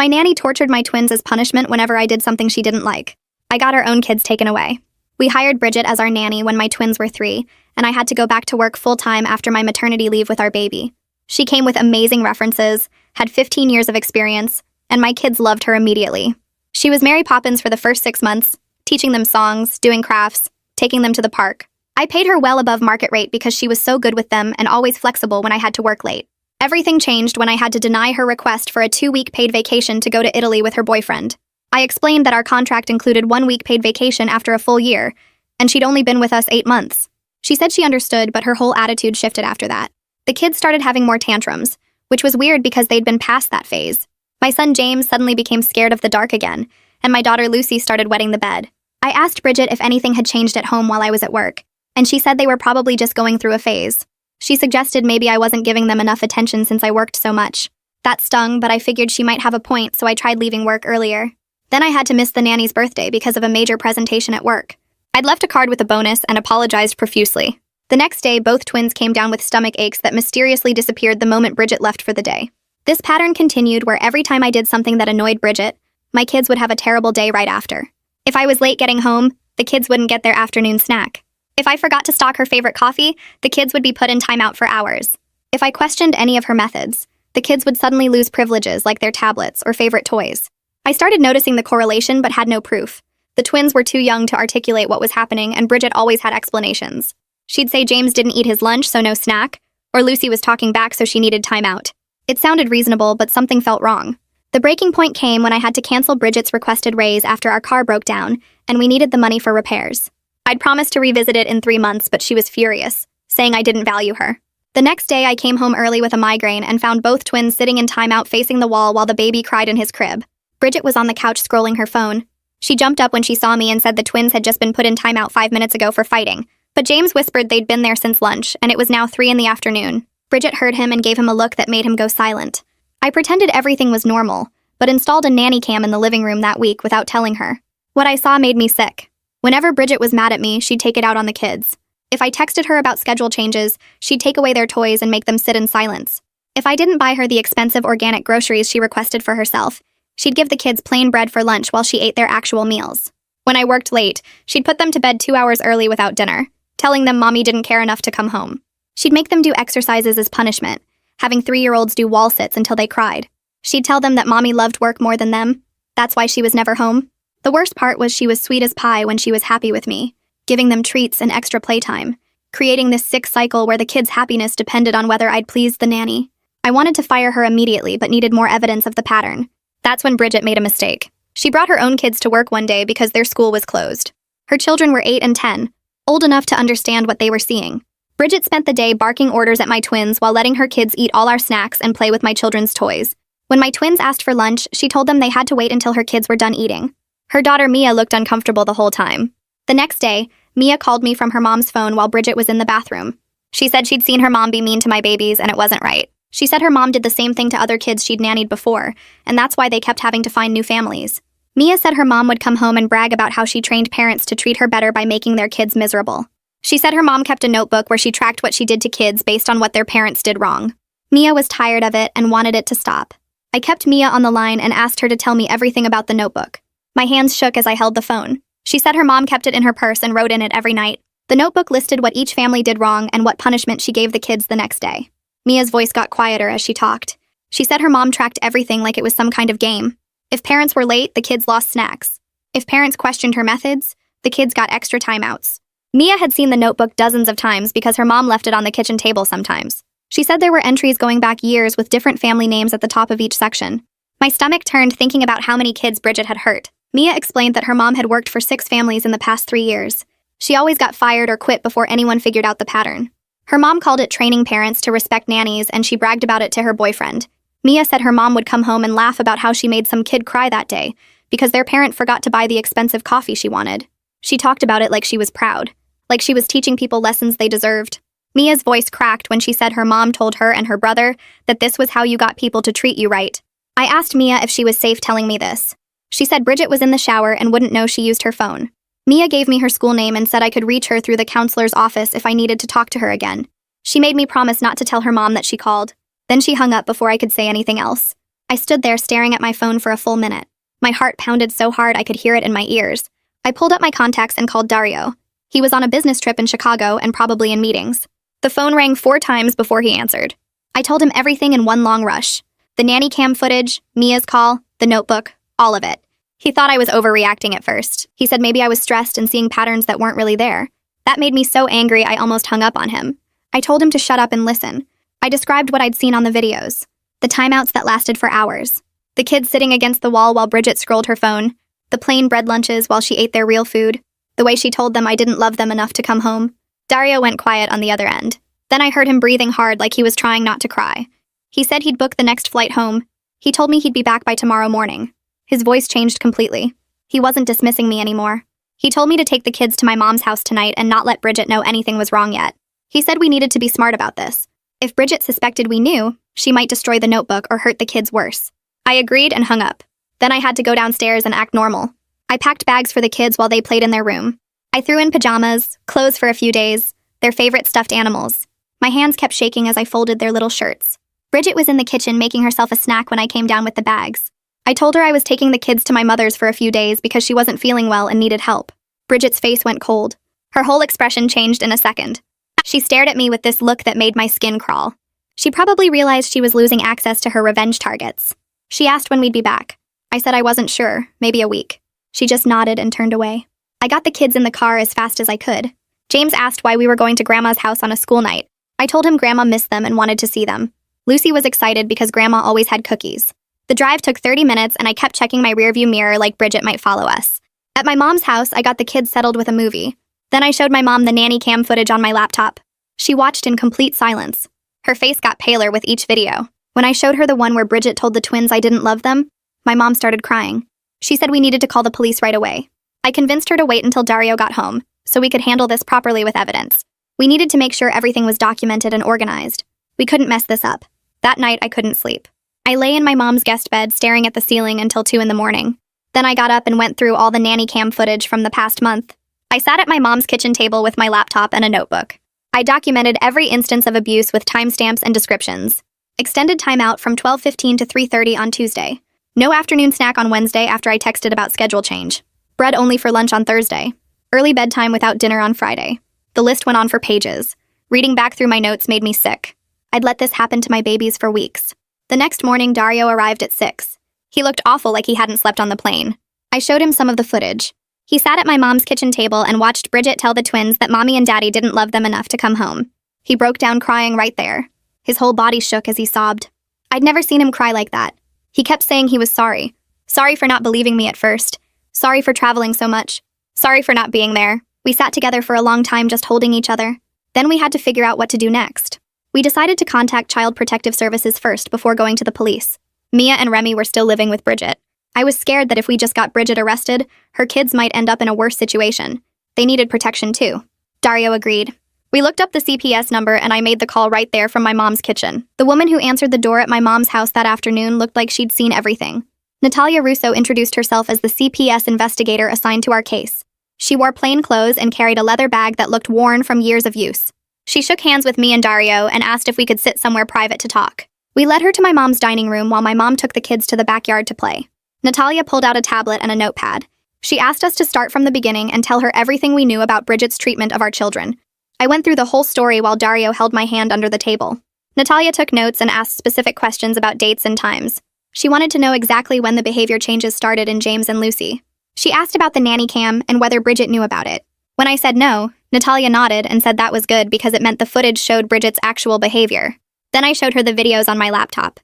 My nanny tortured my twins as punishment whenever I did something she didn't like. I got our own kids taken away. We hired Bridget as our nanny when my twins were 3, and I had to go back to work full-time after my maternity leave with our baby. She came with amazing references, had 15 years of experience, and my kids loved her immediately. She was Mary Poppins for the first 6 months, teaching them songs, doing crafts, taking them to the park. I paid her well above market rate because she was so good with them and always flexible when I had to work late. Everything changed when I had to deny her request for a 2-week paid vacation to go to Italy with her boyfriend. I explained that our contract included 1 week paid vacation after a full year, and she'd only been with us 8 months. She said she understood, but her whole attitude shifted after that. The kids started having more tantrums, which was weird because they'd been past that phase. My son James suddenly became scared of the dark again, and my daughter Lucy started wetting the bed. I asked Bridget if anything had changed at home while I was at work, and she said they were probably just going through a phase. She suggested maybe I wasn't giving them enough attention since I worked so much. That stung, but I figured she might have a point, so I tried leaving work earlier. Then I had to miss the nanny's birthday because of a major presentation at work. I'd left a card with a bonus and apologized profusely. The next day, both twins came down with stomach aches that mysteriously disappeared the moment Bridget left for the day. This pattern continued where every time I did something that annoyed Bridget, my kids would have a terrible day right after. If I was late getting home, the kids wouldn't get their afternoon snack. If I forgot to stock her favorite coffee, the kids would be put in timeout for hours. If I questioned any of her methods, the kids would suddenly lose privileges like their tablets or favorite toys. I started noticing the correlation but had no proof. The twins were too young to articulate what was happening, and Bridget always had explanations. She'd say James didn't eat his lunch, so no snack, or Lucy was talking back, so she needed time out. It sounded reasonable, but something felt wrong. The breaking point came when I had to cancel Bridget's requested raise after our car broke down, and we needed the money for repairs. I'd promised to revisit it in 3 months, but she was furious, saying I didn't value her. The next day, I came home early with a migraine and found both twins sitting in timeout facing the wall while the baby cried in his crib. Bridget was on the couch scrolling her phone. She jumped up when she saw me and said the twins had just been put in timeout 5 minutes ago for fighting. But James whispered they'd been there since lunch, and it was now 3 in the afternoon. Bridget heard him and gave him a look that made him go silent. I pretended everything was normal, but installed a nanny cam in the living room that week without telling her. What I saw made me sick. Whenever Bridget was mad at me, she'd take it out on the kids. If I texted her about schedule changes, she'd take away their toys and make them sit in silence. If I didn't buy her the expensive organic groceries she requested for herself, she'd give the kids plain bread for lunch while she ate their actual meals. When I worked late, she'd put them to bed 2 hours early without dinner, telling them mommy didn't care enough to come home. She'd make them do exercises as punishment, having 3-year-olds do wall sits until they cried. She'd tell them that mommy loved work more than them. That's why she was never home. The worst part was she was sweet as pie when she was happy with me, giving them treats and extra playtime, creating this sick cycle where the kids' happiness depended on whether I'd pleased the nanny. I wanted to fire her immediately but needed more evidence of the pattern. That's when Bridget made a mistake. She brought her own kids to work one day because their school was closed. Her children were 8 and 10, old enough to understand what they were seeing. Bridget spent the day barking orders at my twins while letting her kids eat all our snacks and play with my children's toys. When my twins asked for lunch, she told them they had to wait until her kids were done eating. Her daughter Mia looked uncomfortable the whole time. The next day, Mia called me from her mom's phone while Bridget was in the bathroom. She said she'd seen her mom be mean to my babies and it wasn't right. She said her mom did the same thing to other kids she'd nannied before, and that's why they kept having to find new families. Mia said her mom would come home and brag about how she trained parents to treat her better by making their kids miserable. She said her mom kept a notebook where she tracked what she did to kids based on what their parents did wrong. Mia was tired of it and wanted it to stop. I kept Mia on the line and asked her to tell me everything about the notebook. My hands shook as I held the phone. She said her mom kept it in her purse and wrote in it every night. The notebook listed what each family did wrong and what punishment she gave the kids the next day. Mia's voice got quieter as she talked. She said her mom tracked everything like it was some kind of game. If parents were late, the kids lost snacks. If parents questioned her methods, the kids got extra timeouts. Mia had seen the notebook dozens of times because her mom left it on the kitchen table sometimes. She said there were entries going back years with different family names at the top of each section. My stomach turned thinking about how many kids Bridget had hurt. Mia explained that her mom had worked for 6 families in the past 3 years. She always got fired or quit before anyone figured out the pattern. Her mom called it training parents to respect nannies, and she bragged about it to her boyfriend. Mia said her mom would come home and laugh about how she made some kid cry that day because their parent forgot to buy the expensive coffee she wanted. She talked about it like she was proud, like she was teaching people lessons they deserved. Mia's voice cracked when she said her mom told her and her brother that this was how you got people to treat you right. I asked Mia if she was safe telling me this. She said Bridget was in the shower and wouldn't know she used her phone. Mia gave me her school name and said I could reach her through the counselor's office if I needed to talk to her again. She made me promise not to tell her mom that she called. Then she hung up before I could say anything else. I stood there staring at my phone for a full minute. My heart pounded so hard I could hear it in my ears. I pulled up my contacts and called Dario. He was on a business trip in Chicago and probably in meetings. The phone rang 4 times before he answered. I told him everything in one long rush. The nanny cam footage, Mia's call, the notebook, all of it. He thought I was overreacting at first. He said maybe I was stressed and seeing patterns that weren't really there. That made me so angry I almost hung up on him. I told him to shut up and listen. I described what I'd seen on the videos. The timeouts that lasted for hours. The kids sitting against the wall while Bridget scrolled her phone. The plain bread lunches while she ate their real food. The way she told them I didn't love them enough to come home. Dario went quiet on the other end. Then I heard him breathing hard like he was trying not to cry. He said he'd book the next flight home. He told me he'd be back by tomorrow morning. His voice changed completely. He wasn't dismissing me anymore. He told me to take the kids to my mom's house tonight and not let Bridget know anything was wrong yet. He said we needed to be smart about this. If Bridget suspected we knew, she might destroy the notebook or hurt the kids worse. I agreed and hung up. Then I had to go downstairs and act normal. I packed bags for the kids while they played in their room. I threw in pajamas, clothes for a few days, their favorite stuffed animals. My hands kept shaking as I folded their little shirts. Bridget was in the kitchen making herself a snack when I came down with the bags. I told her I was taking the kids to my mother's for a few days because she wasn't feeling well and needed help. Bridget's face went cold. Her whole expression changed in a second. She stared at me with this look that made my skin crawl. She probably realized she was losing access to her revenge targets. She asked when we'd be back. I said I wasn't sure, maybe a week. She just nodded and turned away. I got the kids in the car as fast as I could. James asked why we were going to Grandma's house on a school night. I told him Grandma missed them and wanted to see them. Lucy was excited because Grandma always had cookies. The drive took 30 minutes and I kept checking my rearview mirror like Bridget might follow us. At my mom's house, I got the kids settled with a movie. Then I showed my mom the nanny cam footage on my laptop. She watched in complete silence. Her face got paler with each video. When I showed her the one where Bridget told the twins I didn't love them, my mom started crying. She said we needed to call the police right away. I convinced her to wait until Dario got home, so we could handle this properly with evidence. We needed to make sure everything was documented and organized. We couldn't mess this up. That night, I couldn't sleep. I lay in my mom's guest bed staring at the ceiling until 2 in the morning. Then I got up and went through all the nanny cam footage from the past month. I sat at my mom's kitchen table with my laptop and a notebook. I documented every instance of abuse with timestamps and descriptions. Extended timeout from 12:15 to 3:30 on Tuesday. No afternoon snack on Wednesday after I texted about schedule change. Bread only for lunch on Thursday. Early bedtime without dinner on Friday. The list went on for pages. Reading back through my notes made me sick. I'd let this happen to my babies for weeks. The next morning, Dario arrived at 6. He looked awful like he hadn't slept on the plane. I showed him some of the footage. He sat at my mom's kitchen table and watched Bridget tell the twins that Mommy and Daddy didn't love them enough to come home. He broke down crying right there. His whole body shook as he sobbed. I'd never seen him cry like that. He kept saying he was sorry. Sorry for not believing me at first. Sorry for traveling so much. Sorry for not being there. We sat together for a long time just holding each other. Then we had to figure out what to do next. We decided to contact Child Protective Services first before going to the police. Mia and Remy were still living with Bridget. I was scared that if we just got Bridget arrested, her kids might end up in a worse situation. They needed protection too. Dario agreed. We looked up the CPS number and I made the call right there from my mom's kitchen. The woman who answered the door at my mom's house that afternoon looked like she'd seen everything. Natalia Russo introduced herself as the CPS investigator assigned to our case. She wore plain clothes and carried a leather bag that looked worn from years of use. She shook hands with me and Dario and asked if we could sit somewhere private to talk. We led her to my mom's dining room while my mom took the kids to the backyard to play. Natalia pulled out a tablet and a notepad. She asked us to start from the beginning and tell her everything we knew about Bridget's treatment of our children. I went through the whole story while Dario held my hand under the table. Natalia took notes and asked specific questions about dates and times. She wanted to know exactly when the behavior changes started in James and Lucy. She asked about the nanny cam and whether Bridget knew about it. When I said no, Natalia nodded and said that was good because it meant the footage showed Bridget's actual behavior. Then I showed her the videos on my laptop.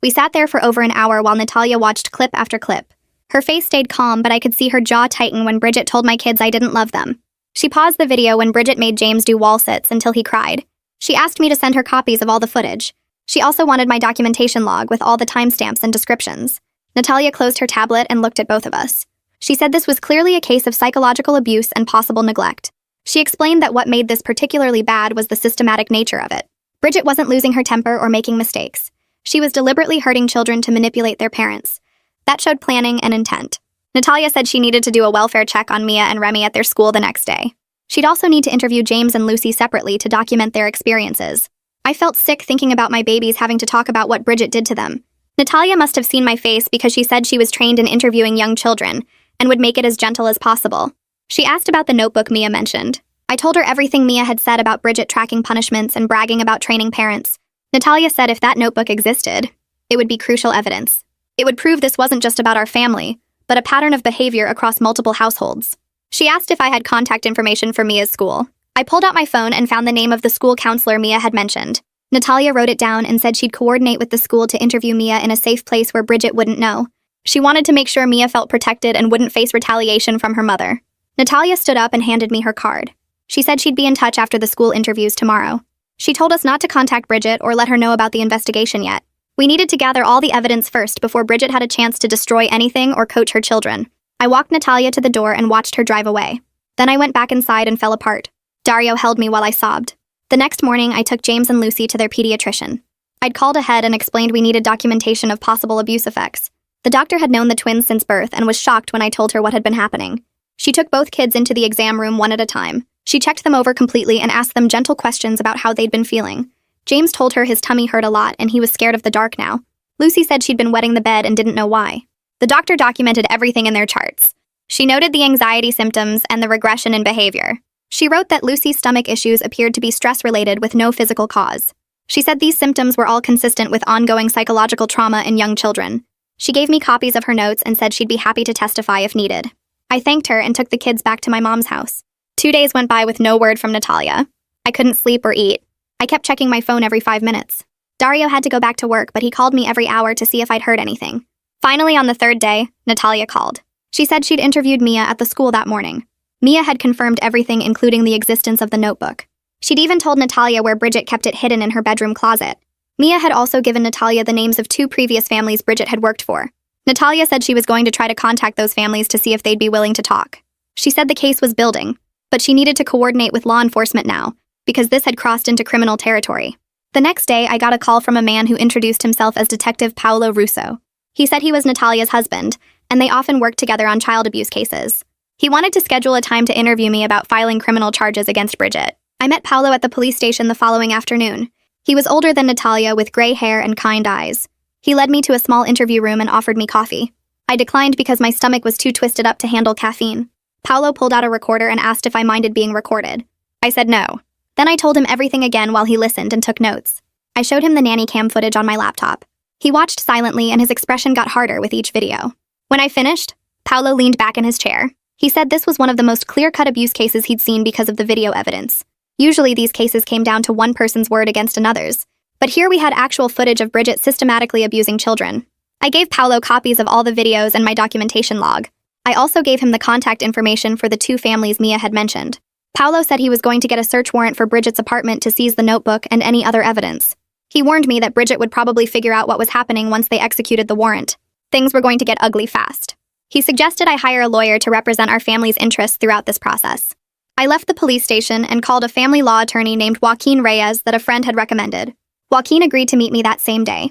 We sat there for over an hour while Natalia watched clip after clip. Her face stayed calm, but I could see her jaw tighten when Bridget told my kids I didn't love them. She paused the video when Bridget made James do wall sits until he cried. She asked me to send her copies of all the footage. She also wanted my documentation log with all the timestamps and descriptions. Natalia closed her tablet and looked at both of us. She said this was clearly a case of psychological abuse and possible neglect. She explained that what made this particularly bad was the systematic nature of it. Bridget wasn't losing her temper or making mistakes. She was deliberately hurting children to manipulate their parents. That showed planning and intent. Natalia said she needed to do a welfare check on Mia and Remy at their school the next day. She'd also need to interview James and Lucy separately to document their experiences. I felt sick thinking about my babies having to talk about what Bridget did to them. Natalia must have seen my face because she said she was trained in interviewing young children and would make it as gentle as possible. She asked about the notebook Mia mentioned. I told her everything Mia had said about Bridget tracking punishments and bragging about training parents. Natalia said if that notebook existed, it would be crucial evidence. It would prove this wasn't just about our family, but a pattern of behavior across multiple households. She asked if I had contact information for Mia's school. I pulled out my phone and found the name of the school counselor Mia had mentioned. Natalia wrote it down and said she'd coordinate with the school to interview Mia in a safe place where Bridget wouldn't know. She wanted to make sure Mia felt protected and wouldn't face retaliation from her mother. Natalia stood up and handed me her card. She said she'd be in touch after the school interviews tomorrow. She told us not to contact Bridget or let her know about the investigation yet. We needed to gather all the evidence first before Bridget had a chance to destroy anything or coach her children. I walked Natalia to the door and watched her drive away. Then I went back inside and fell apart. Dario held me while I sobbed. The next morning, I took James and Lucy to their pediatrician. I'd called ahead and explained we needed documentation of possible abuse effects. The doctor had known the twins since birth and was shocked when I told her what had been happening. She took both kids into the exam room one at a time. She checked them over completely and asked them gentle questions about how they'd been feeling. James told her his tummy hurt a lot and he was scared of the dark now. Lucy said she'd been wetting the bed and didn't know why. The doctor documented everything in their charts. She noted the anxiety symptoms and the regression in behavior. She wrote that Lucy's stomach issues appeared to be stress-related with no physical cause. She said these symptoms were all consistent with ongoing psychological trauma in young children. She gave me copies of her notes and said she'd be happy to testify if needed. I thanked her and took the kids back to my mom's house. 2 days went by with no word from Natalia. I couldn't sleep or eat. I kept checking my phone every 5 minutes. Dario had to go back to work, but he called me every hour to see if I'd heard anything. Finally, on the third day, Natalia called. She said she'd interviewed Mia at the school that morning. Mia had confirmed everything, including the existence of the notebook. She'd even told Natalia where Bridget kept it hidden in her bedroom closet. Mia had also given Natalia the names of 2 previous families Bridget had worked for. Natalia said she was going to try to contact those families to see if they'd be willing to talk. She said the case was building, but she needed to coordinate with law enforcement now, because this had crossed into criminal territory. The next day, I got a call from a man who introduced himself as Detective Paolo Russo. He said he was Natalia's husband, and they often worked together on child abuse cases. He wanted to schedule a time to interview me about filing criminal charges against Bridget. I met Paolo at the police station the following afternoon. He was older than Natalia with gray hair and kind eyes. He led me to a small interview room and offered me coffee. I declined because my stomach was too twisted up to handle caffeine. Paolo pulled out a recorder and asked if I minded being recorded. I said no. Then I told him everything again while he listened and took notes. I showed him the nanny cam footage on my laptop. He watched silently and his expression got harder with each video. When I finished, Paolo leaned back in his chair. He said this was one of the most clear-cut abuse cases he'd seen because of the video evidence. Usually these cases came down to one person's word against another's, but here we had actual footage of Bridget systematically abusing children. I gave Paolo copies of all the videos and my documentation log. I also gave him the contact information for the 2 families Mia had mentioned. Paolo said he was going to get a search warrant for Bridget's apartment to seize the notebook and any other evidence. He warned me that Bridget would probably figure out what was happening once they executed the warrant. Things were going to get ugly fast. He suggested I hire a lawyer to represent our family's interests throughout this process. I left the police station and called a family law attorney named Joaquin Reyes that a friend had recommended. Joaquin agreed to meet me that same day.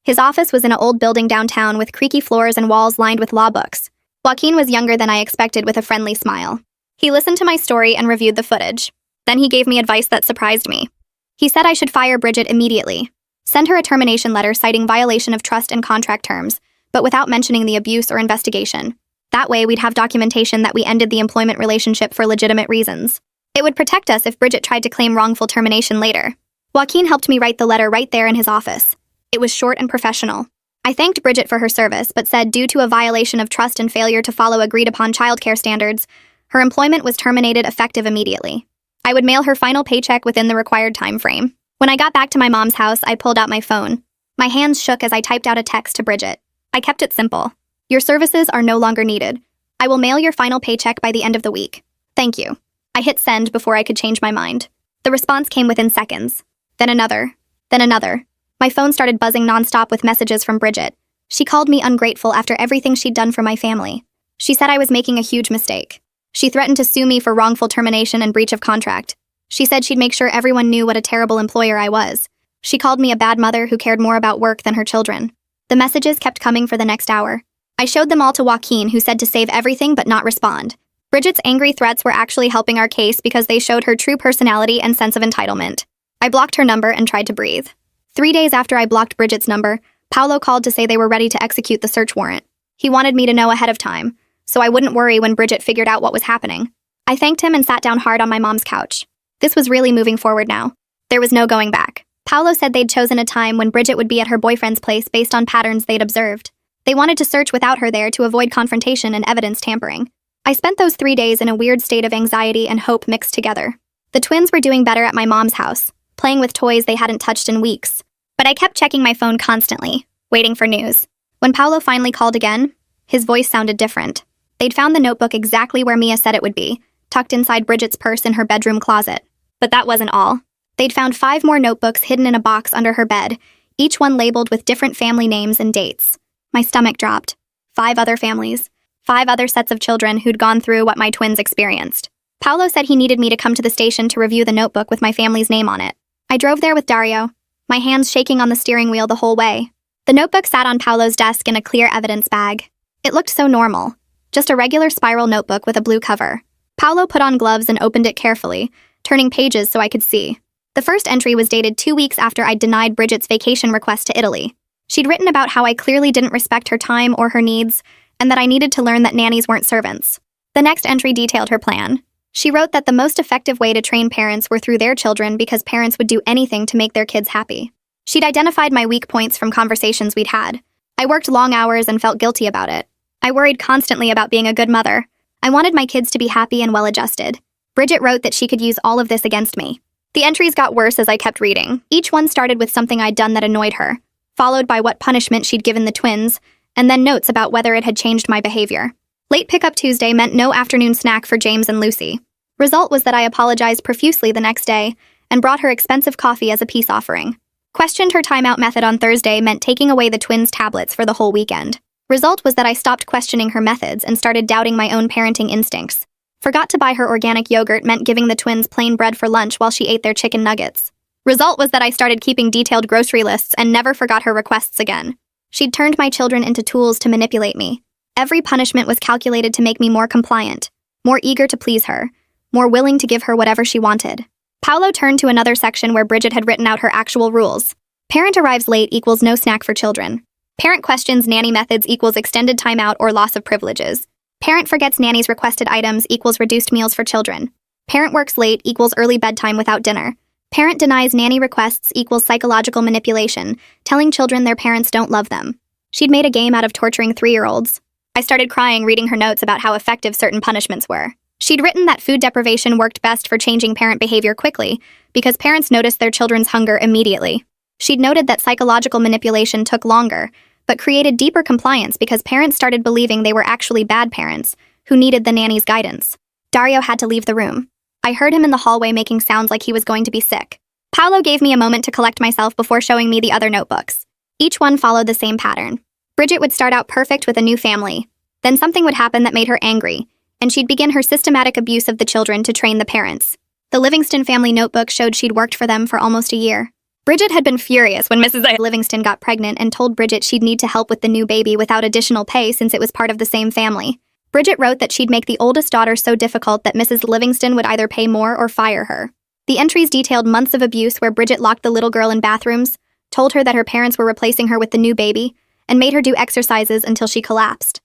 His office was in an old building downtown with creaky floors and walls lined with law books. Joaquin was younger than I expected with a friendly smile. He listened to my story and reviewed the footage. Then he gave me advice that surprised me. He said I should fire Bridget immediately. Send her a termination letter citing violation of trust and contract terms, but without mentioning the abuse or investigation. That way, we'd have documentation that we ended the employment relationship for legitimate reasons. It would protect us if Bridget tried to claim wrongful termination later. Joaquin helped me write the letter right there in his office. It was short and professional. I thanked Bridget for her service, but said due to a violation of trust and failure to follow agreed-upon childcare standards, her employment was terminated effective immediately. I would mail her final paycheck within the required time frame. When I got back to my mom's house, I pulled out my phone. My hands shook as I typed out a text to Bridget. I kept it simple. Your services are no longer needed. I will mail your final paycheck by the end of the week. Thank you. I hit send before I could change my mind. The response came within seconds. Then another. Then another. My phone started buzzing nonstop with messages from Bridget. She called me ungrateful after everything she'd done for my family. She said I was making a huge mistake. She threatened to sue me for wrongful termination and breach of contract. She said she'd make sure everyone knew what a terrible employer I was. She called me a bad mother who cared more about work than her children. The messages kept coming for the next hour. I showed them all to Joaquin, who said to save everything but not respond. Bridget's angry threats were actually helping our case because they showed her true personality and sense of entitlement. I blocked her number and tried to breathe. 3 days after I blocked Bridget's number, Paolo called to say they were ready to execute the search warrant. He wanted me to know ahead of time, so I wouldn't worry when Bridget figured out what was happening. I thanked him and sat down hard on my mom's couch. This was really moving forward now. There was no going back. Paolo said they'd chosen a time when Bridget would be at her boyfriend's place based on patterns they'd observed. They wanted to search without her there to avoid confrontation and evidence tampering. I spent those 3 days in a weird state of anxiety and hope mixed together. The twins were doing better at my mom's house, playing with toys they hadn't touched in weeks. But I kept checking my phone constantly, waiting for news. When Paolo finally called again, his voice sounded different. They'd found the notebook exactly where Mia said it would be, tucked inside Bridget's purse in her bedroom closet. But that wasn't all. They'd found 5 more notebooks hidden in a box under her bed, each one labeled with different family names and dates. My stomach dropped. 5 other families. 5 other sets of children who'd gone through what my twins experienced. Paolo said he needed me to come to the station to review the notebook with my family's name on it. I drove there with Dario, my hands shaking on the steering wheel the whole way. The notebook sat on Paolo's desk in a clear evidence bag. It looked so normal. Just a regular spiral notebook with a blue cover. Paolo put on gloves and opened it carefully, turning pages so I could see. The first entry was dated 2 weeks after I'd denied Bridget's vacation request to Italy. She'd written about how I clearly didn't respect her time or her needs, and that I needed to learn that nannies weren't servants. The next entry detailed her plan. She wrote that the most effective way to train parents were through their children because parents would do anything to make their kids happy. She'd identified my weak points from conversations we'd had. I worked long hours and felt guilty about it. I worried constantly about being a good mother. I wanted my kids to be happy and well-adjusted. Bridget wrote that she could use all of this against me. The entries got worse as I kept reading. Each one started with something I'd done that annoyed her, followed by what punishment she'd given the twins, and then notes about whether it had changed my behavior. Late pickup Tuesday meant no afternoon snack for James and Lucy. Result was that I apologized profusely the next day and brought her expensive coffee as a peace offering. Questioned her timeout method on Thursday meant taking away the twins' tablets for the whole weekend. Result was that I stopped questioning her methods and started doubting my own parenting instincts. Forgot to buy her organic yogurt meant giving the twins plain bread for lunch while she ate their chicken nuggets. Result was that I started keeping detailed grocery lists and never forgot her requests again. She'd turned my children into tools to manipulate me. Every punishment was calculated to make me more compliant, more eager to please her, more willing to give her whatever she wanted. Paolo turned to another section where Bridget had written out her actual rules. Parent arrives late equals no snack for children. Parent questions nanny methods equals extended timeout or loss of privileges. Parent forgets nanny's requested items equals reduced meals for children. Parent works late equals early bedtime without dinner. Parent denies nanny requests equals psychological manipulation, telling children their parents don't love them. She'd made a game out of torturing 3-year-olds. I started crying reading her notes about how effective certain punishments were. She'd written that food deprivation worked best for changing parent behavior quickly because parents noticed their children's hunger immediately. She'd noted that psychological manipulation took longer, but created deeper compliance because parents started believing they were actually bad parents who needed the nanny's guidance. Dario had to leave the room. I heard him in the hallway making sounds like he was going to be sick. Paolo gave me a moment to collect myself before showing me the other notebooks. Each one followed the same pattern. Bridget would start out perfect with a new family. Then something would happen that made her angry, and she'd begin her systematic abuse of the children to train the parents. The Livingston family notebook showed she'd worked for them for almost a year. Bridget had been furious when Mrs. Livingston got pregnant and told Bridget she'd need to help with the new baby without additional pay since it was part of the same family. Bridget wrote that she'd make the oldest daughter so difficult that Mrs. Livingston would either pay more or fire her. The entries detailed months of abuse where Bridget locked the little girl in bathrooms, told her that her parents were replacing her with the new baby, and made her do exercises until she collapsed.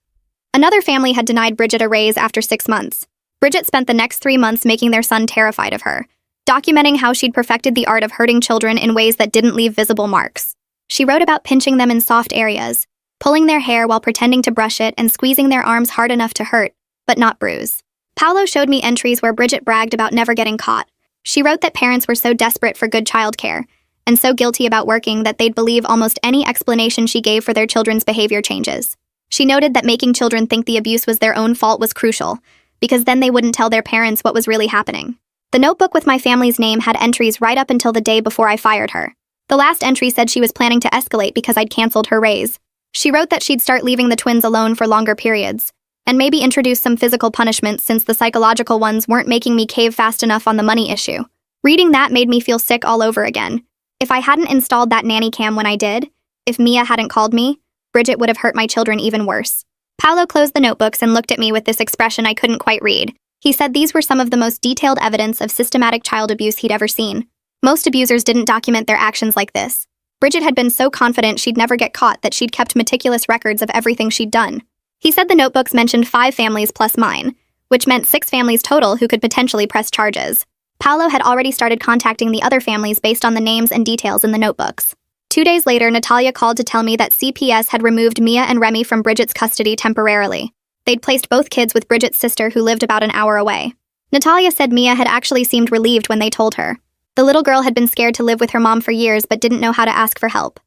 Another family had denied Bridget a raise after 6 months. Bridget spent the next 3 months making their son terrified of her, documenting how she'd perfected the art of hurting children in ways that didn't leave visible marks. She wrote about pinching them in soft areas, pulling their hair while pretending to brush it and squeezing their arms hard enough to hurt, but not bruise. Paolo showed me entries where Bridget bragged about never getting caught. She wrote that parents were so desperate for good childcare and so guilty about working that they'd believe almost any explanation she gave for their children's behavior changes. She noted that making children think the abuse was their own fault was crucial, because then they wouldn't tell their parents what was really happening. The notebook with my family's name had entries right up until the day before I fired her. The last entry said she was planning to escalate because I'd canceled her raise. She wrote that she'd start leaving the twins alone for longer periods, and maybe introduce some physical punishments since the psychological ones weren't making me cave fast enough on the money issue. Reading that made me feel sick all over again. If I hadn't installed that nanny cam when I did, if Mia hadn't called me, Bridget would have hurt my children even worse. Paolo closed the notebooks and looked at me with this expression I couldn't quite read. He said these were some of the most detailed evidence of systematic child abuse he'd ever seen. Most abusers didn't document their actions like this. Bridget had been so confident she'd never get caught that she'd kept meticulous records of everything she'd done. He said the notebooks mentioned 5 families plus mine, which meant 6 families total who could potentially press charges. Paolo had already started contacting the other families based on the names and details in the notebooks. 2 days later, Natalia called to tell me that CPS had removed Mia and Remy from Bridget's custody temporarily. They'd placed both kids with Bridget's sister, who lived about an hour away. Natalia said Mia had actually seemed relieved when they told her. The little girl had been scared to live with her mom for years but didn't know how to ask for help.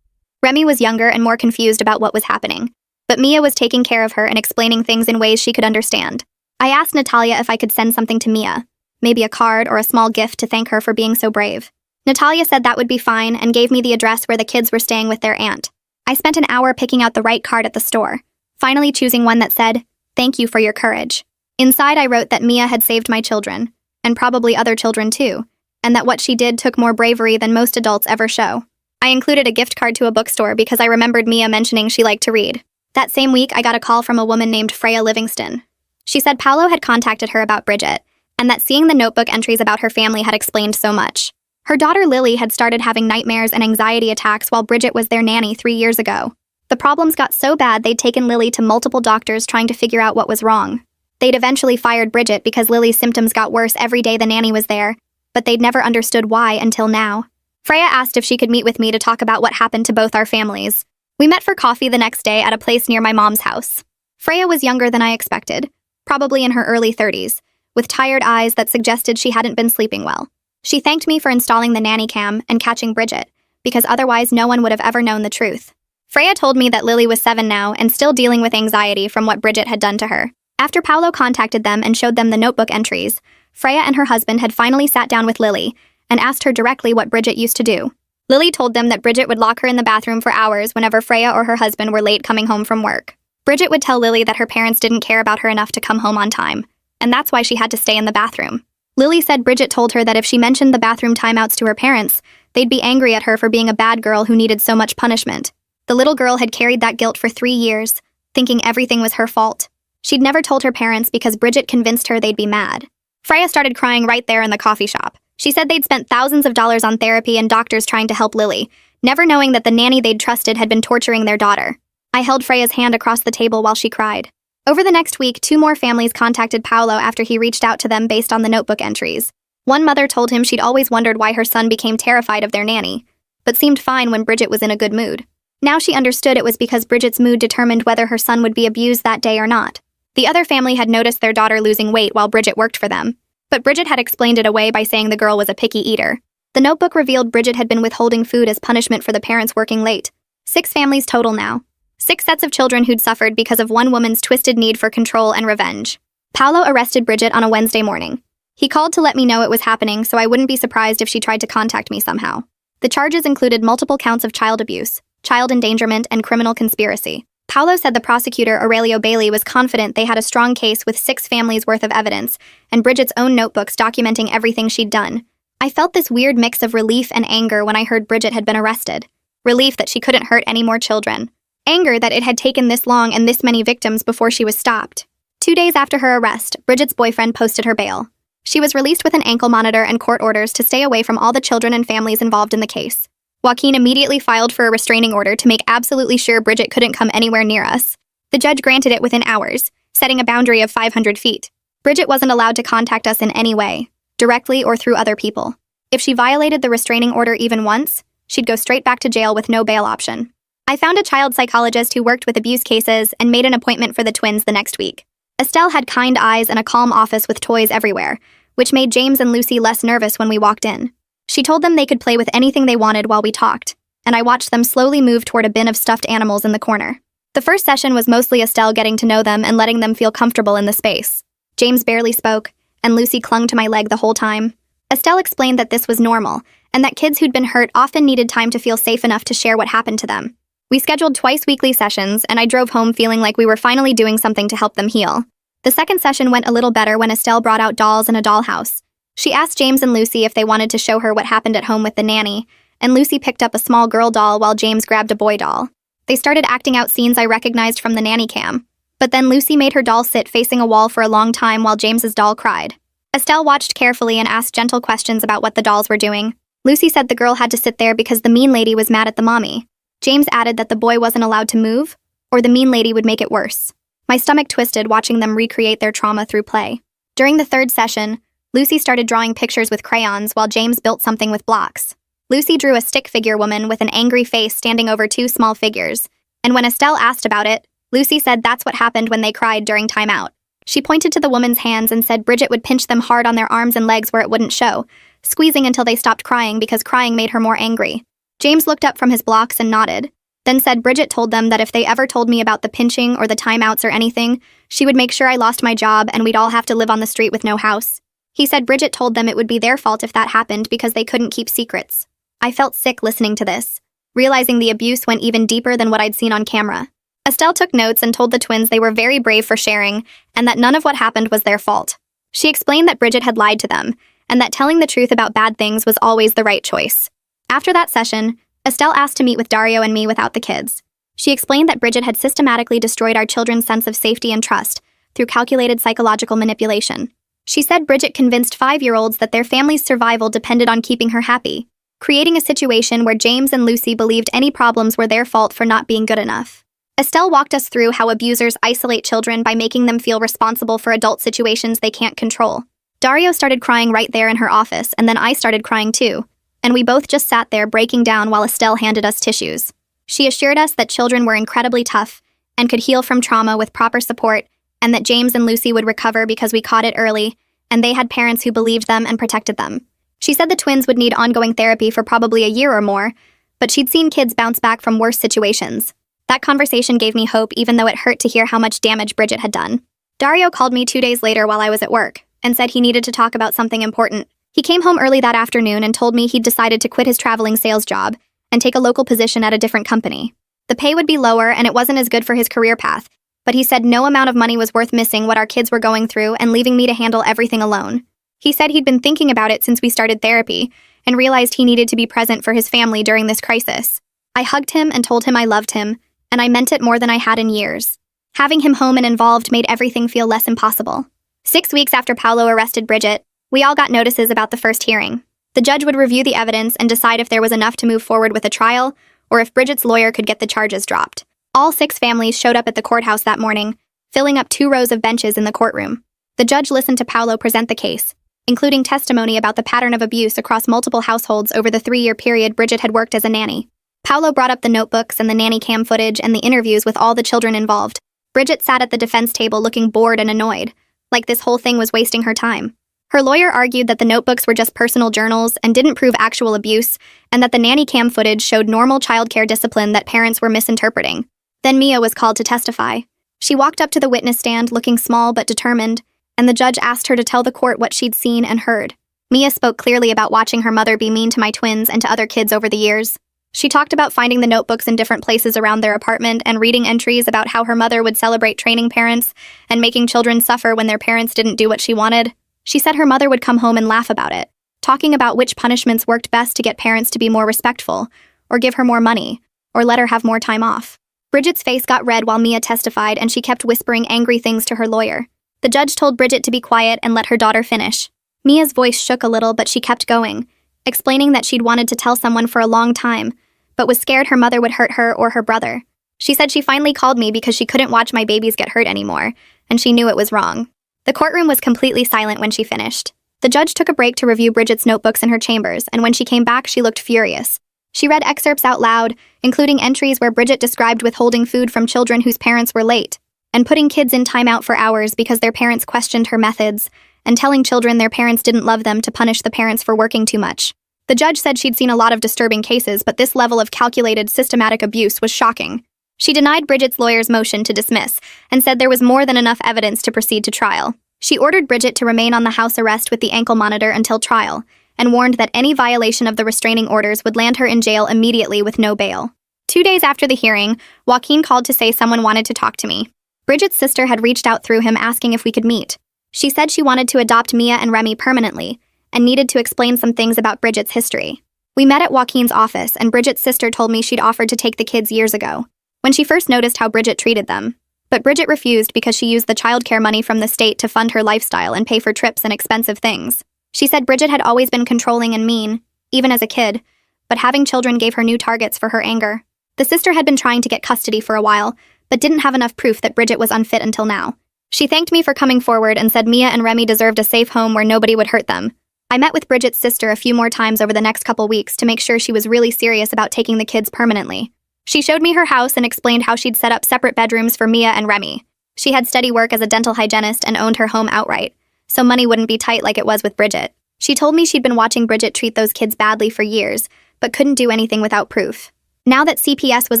Remy was younger and more confused about what was happening, but Mia was taking care of her and explaining things in ways she could understand. I asked Natalia if I could send something to Mia, maybe a card or a small gift to thank her for being so brave. Natalia said that would be fine and gave me the address where the kids were staying with their aunt. I spent an hour picking out the right card at the store, finally choosing one that said, "Thank you for your courage." Inside, I wrote that Mia had saved my children, and probably other children too, and that what she did took more bravery than most adults ever show. I included a gift card to a bookstore because I remembered Mia mentioning she liked to read. That same week, I got a call from a woman named Freya Livingston. She said Paolo had contacted her about Bridget, and that seeing the notebook entries about her family had explained so much. Her daughter Lily had started having nightmares and anxiety attacks while Bridget was their nanny 3 years ago. The problems got so bad they'd taken Lily to multiple doctors trying to figure out what was wrong. They'd eventually fired Bridget because Lily's symptoms got worse every day the nanny was there, but they'd never understood why until now. Freya asked if she could meet with me to talk about what happened to both our families. We met for coffee the next day at a place near my mom's house. Freya was younger than I expected, probably in her early 30s, with tired eyes that suggested she hadn't been sleeping well. She thanked me for installing the nanny cam and catching Bridget, because otherwise no one would have ever known the truth. Freya told me that Lily was 7 now and still dealing with anxiety from what Bridget had done to her. After Paolo contacted them and showed them the notebook entries, Freya and her husband had finally sat down with Lily and asked her directly what Bridget used to do. Lily told them that Bridget would lock her in the bathroom for hours whenever Freya or her husband were late coming home from work. Bridget would tell Lily that her parents didn't care about her enough to come home on time, and that's why she had to stay in the bathroom. Lily said Bridget told her that if she mentioned the bathroom timeouts to her parents, they'd be angry at her for being a bad girl who needed so much punishment. The little girl had carried that guilt for 3 years, thinking everything was her fault. She'd never told her parents because Bridget convinced her they'd be mad. Freya started crying right there in the coffee shop. She said they'd spent thousands of dollars on therapy and doctors trying to help Lily, never knowing that the nanny they'd trusted had been torturing their daughter. I held Freya's hand across the table while she cried. Over the next week, 2 more families contacted Paolo after he reached out to them based on the notebook entries. One mother told him she'd always wondered why her son became terrified of their nanny, but seemed fine when Bridget was in a good mood. Now she understood it was because Bridget's mood determined whether her son would be abused that day or not. The other family had noticed their daughter losing weight while Bridget worked for them, but Bridget had explained it away by saying the girl was a picky eater. The notebook revealed Bridget had been withholding food as punishment for the parents working late. 6 families total now. 6 sets of children who'd suffered because of one woman's twisted need for control and revenge. Paolo arrested Bridget on a Wednesday morning. He called to let me know it was happening, so I wouldn't be surprised if she tried to contact me somehow. The charges included multiple counts of child abuse, child endangerment, and criminal conspiracy. Paolo said the prosecutor, Aurelio Bailey, was confident they had a strong case with 6 families' worth of evidence, and Bridget's own notebooks documenting everything she'd done. I felt this weird mix of relief and anger when I heard Bridget had been arrested. Relief that she couldn't hurt any more children. Anger that it had taken this long and this many victims before she was stopped. 2 days after her arrest, Bridget's boyfriend posted her bail. She was released with an ankle monitor and court orders to stay away from all the children and families involved in the case. Joaquin immediately filed for a restraining order to make absolutely sure Bridget couldn't come anywhere near us. The judge granted it within hours, setting a boundary of 500 feet. Bridget wasn't allowed to contact us in any way, directly or through other people. If she violated the restraining order even once, she'd go straight back to jail with no bail option. I found a child psychologist who worked with abuse cases and made an appointment for the twins the next week. Estelle had kind eyes and a calm office with toys everywhere, which made James and Lucy less nervous when we walked in. She told them they could play with anything they wanted while we talked, and I watched them slowly move toward a bin of stuffed animals in the corner. The first session was mostly Estelle getting to know them and letting them feel comfortable in the space. James barely spoke, and Lucy clung to my leg the whole time. Estelle explained that this was normal, and that kids who'd been hurt often needed time to feel safe enough to share what happened to them. We scheduled twice-weekly sessions, and I drove home feeling like we were finally doing something to help them heal. The second session went a little better when Estelle brought out dolls and a dollhouse. She asked James and Lucy if they wanted to show her what happened at home with the nanny, and Lucy picked up a small girl doll while James grabbed a boy doll. They started acting out scenes I recognized from the nanny cam, but then Lucy made her doll sit facing a wall for a long time while James's doll cried. Estelle watched carefully and asked gentle questions about what the dolls were doing. Lucy said the girl had to sit there because the mean lady was mad at the mommy. James added that the boy wasn't allowed to move, or the mean lady would make it worse. My stomach twisted watching them recreate their trauma through play. During the third session, Lucy started drawing pictures with crayons while James built something with blocks. Lucy drew a stick figure woman with an angry face standing over two small figures, and when Estelle asked about it, Lucy said that's what happened when they cried during timeout. She pointed to the woman's hands and said Bridget would pinch them hard on their arms and legs where it wouldn't show, squeezing until they stopped crying because crying made her more angry. James looked up from his blocks and nodded, then said Bridget told them that if they ever told me about the pinching or the timeouts or anything, she would make sure I lost my job and we'd all have to live on the street with no house. He said Bridget told them it would be their fault if that happened because they couldn't keep secrets. I felt sick listening to this, realizing the abuse went even deeper than what I'd seen on camera. Estelle took notes and told the twins they were very brave for sharing and that none of what happened was their fault. She explained that Bridget had lied to them and that telling the truth about bad things was always the right choice. After that session, Estelle asked to meet with Dario and me without the kids. She explained that Bridget had systematically destroyed our children's sense of safety and trust through calculated psychological manipulation. She said Bridget convinced 5-year-olds that their family's survival depended on keeping her happy, creating a situation where James and Lucy believed any problems were their fault for not being good enough. Estelle walked us through how abusers isolate children by making them feel responsible for adult situations they can't control. Dario started crying right there in her office, and then I started crying too, and we both just sat there breaking down while Estelle handed us tissues. She assured us that children were incredibly tough and could heal from trauma with proper support, and that James and Lucy would recover because we caught it early, and they had parents who believed them and protected them. She said the twins would need ongoing therapy for probably a year or more, but she'd seen kids bounce back from worse situations. That conversation gave me hope even though it hurt to hear how much damage Bridget had done. Dario called me 2 days later while I was at work and said he needed to talk about something important. He came home early that afternoon and told me he'd decided to quit his traveling sales job and take a local position at a different company. The pay would be lower and it wasn't as good for his career path, but he said no amount of money was worth missing what our kids were going through and leaving me to handle everything alone. He said he'd been thinking about it since we started therapy and realized he needed to be present for his family during this crisis. I hugged him and told him I loved him, and I meant it more than I had in years. Having him home and involved made everything feel less impossible. 6 weeks after Paolo arrested Bridget, we all got notices about the first hearing. The judge would review the evidence and decide if there was enough to move forward with a trial, or if Bridget's lawyer could get the charges dropped. All 6 families showed up at the courthouse that morning, filling up 2 rows of benches in the courtroom. The judge listened to Paolo present the case, including testimony about the pattern of abuse across multiple households over the 3-year period Bridget had worked as a nanny. Paolo brought up the notebooks and the nanny cam footage and the interviews with all the children involved. Bridget sat at the defense table looking bored and annoyed, like this whole thing was wasting her time. Her lawyer argued that the notebooks were just personal journals and didn't prove actual abuse, and that the nanny cam footage showed normal childcare discipline that parents were misinterpreting. Then Mia was called to testify. She walked up to the witness stand looking small but determined, and the judge asked her to tell the court what she'd seen and heard. Mia spoke clearly about watching her mother be mean to my twins and to other kids over the years. She talked about finding the notebooks in different places around their apartment and reading entries about how her mother would celebrate training parents and making children suffer when their parents didn't do what she wanted. She said her mother would come home and laugh about it, talking about which punishments worked best to get parents to be more respectful, or give her more money, or let her have more time off. Bridget's face got red while Mia testified, and she kept whispering angry things to her lawyer. The judge told Bridget to be quiet and let her daughter finish. Mia's voice shook a little, but she kept going, explaining that she'd wanted to tell someone for a long time, but was scared her mother would hurt her or her brother. She said she finally called me because she couldn't watch my babies get hurt anymore, and she knew it was wrong. The courtroom was completely silent when she finished. The judge took a break to review Bridget's notebooks in her chambers, and when she came back, she looked furious. She read excerpts out loud, including entries where Bridget described withholding food from children whose parents were late, and putting kids in timeout for hours because their parents questioned her methods, and telling children their parents didn't love them to punish the parents for working too much. The judge said she'd seen a lot of disturbing cases, but this level of calculated, systematic abuse was shocking. She denied Bridget's lawyer's motion to dismiss and said there was more than enough evidence to proceed to trial. She ordered Bridget to remain on the house arrest with the ankle monitor until trial, and warned that any violation of the restraining orders would land her in jail immediately with no bail. 2 days after the hearing, Joaquin called to say someone wanted to talk to me. Bridget's sister had reached out through him asking if we could meet. She said she wanted to adopt Mia and Remy permanently, and needed to explain some things about Bridget's history. We met at Joaquin's office, and Bridget's sister told me she'd offered to take the kids years ago, when she first noticed how Bridget treated them. But Bridget refused because she used the childcare money from the state to fund her lifestyle and pay for trips and expensive things. She said Bridget had always been controlling and mean, even as a kid, but having children gave her new targets for her anger. The sister had been trying to get custody for a while, but didn't have enough proof that Bridget was unfit until now. She thanked me for coming forward and said Mia and Remy deserved a safe home where nobody would hurt them. I met with Bridget's sister a few more times over the next couple weeks to make sure she was really serious about taking the kids permanently. She showed me her house and explained how she'd set up separate bedrooms for Mia and Remy. She had steady work as a dental hygienist and owned her home outright, so money wouldn't be tight like it was with Bridget. She told me she'd been watching Bridget treat those kids badly for years, but couldn't do anything without proof. Now that CPS was